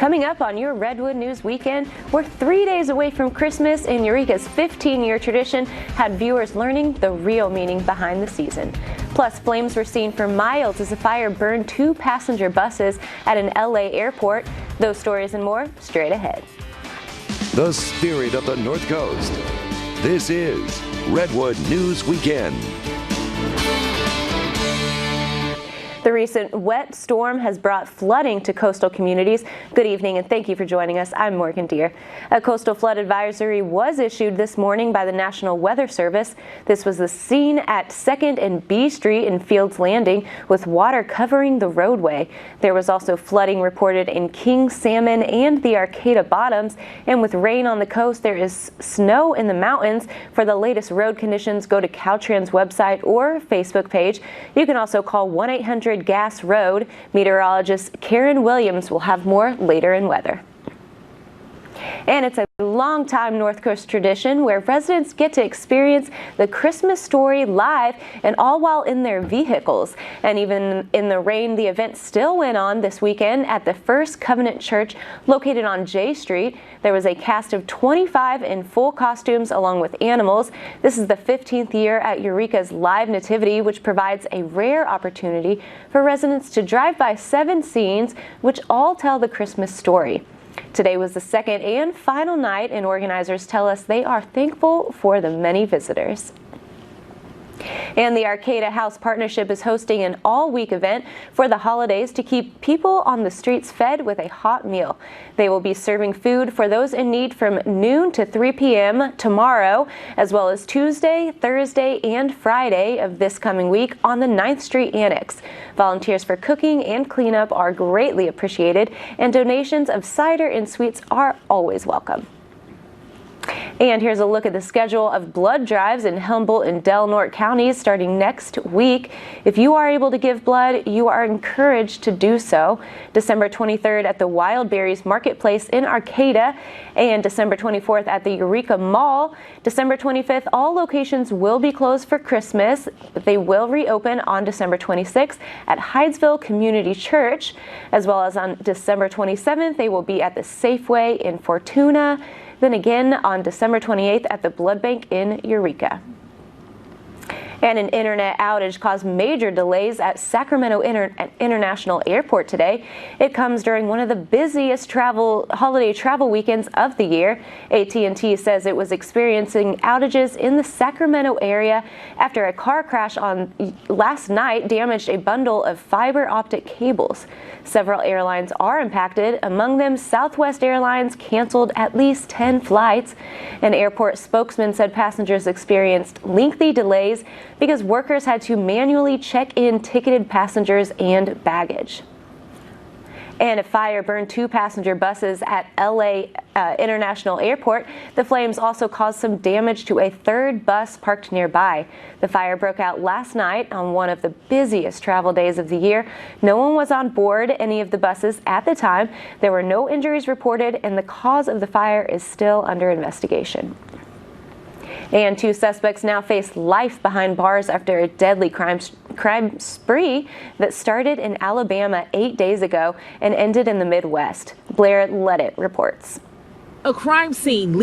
Coming up on your Redwood News Weekend, we're 3 days away from Christmas, and Eureka's 15-year tradition had viewers learning the real meaning behind the season. Plus, flames were seen for miles as a fire burned 2 passenger buses at an LA airport. Those stories and more straight ahead. The spirit of the North Coast. This is Redwood News Weekend. The recent wet storm has brought flooding to coastal communities. Good evening and thank you for joining us. I'm Morgan Deere. A coastal flood advisory was issued this morning by the National Weather Service. This was the scene at 2nd and B Street in Fields Landing with water covering the roadway. There was also flooding reported in King Salmon and the Arcata Bottoms. And with rain on the coast, there is snow in the mountains. For the latest road conditions, go to Caltrans website or Facebook page. You can also call 1-800-GAS-ROAD. Meteorologist Karen Williams will have more later in weather. And it's a long-time North Coast tradition where residents get to experience the Christmas story live and all while in their vehicles. And even in the rain, the event still went on this weekend at the First Covenant Church located on J Street. There was a cast of 25 in full costumes along with animals. This is the 15th year at Eureka's Live Nativity, which provides a rare opportunity for residents to drive by 7 scenes which all tell the Christmas story. Today was the second and final night, and organizers tell us they are thankful for the many visitors. And the Arcata House Partnership is hosting an all-week event for the holidays to keep people on the streets fed with a hot meal. They will be serving food for those in need from noon to 3 p.m. tomorrow, as well as Tuesday, Thursday, and Friday of this coming week on the 9th Street Annex. Volunteers for cooking and cleanup are greatly appreciated, and donations of cider and sweets are always welcome. And here's a look at the schedule of blood drives in Humboldt and Del Norte counties starting next week. If you are able to give blood, you are encouraged to do so. December 23rd at the Wild Berries Marketplace in Arcata, and December 24th at the Eureka Mall. December 25th, all locations will be closed for Christmas, but they will reopen on December 26th at Hydesville Community Church, as well as on December 27th, they will be at the Safeway in Fortuna. Then again on December 28th at the Blood Bank in Eureka. And an internet outage caused major delays at Sacramento International Airport today. It comes during one of the busiest holiday travel weekends of the year. AT&T says it was experiencing outages in the Sacramento area after a car crash on last night damaged a bundle of fiber optic cables. Several airlines are impacted. Among them, Southwest Airlines canceled at least 10 flights. An airport spokesman said passengers experienced lengthy delays because workers had to manually check in ticketed passengers and baggage. And a fire burned 2 passenger buses at LA International Airport. The flames also caused some damage to a 3rd bus parked nearby. The fire broke out last night on one of the busiest travel days of the year. No one was on board any of the buses at the time. There were no injuries reported, and the cause of the fire is still under investigation. And 2 suspects now face life behind bars after a deadly crime spree that started in Alabama 8 days ago and ended in the Midwest. Blair Leddit reports. A crime scene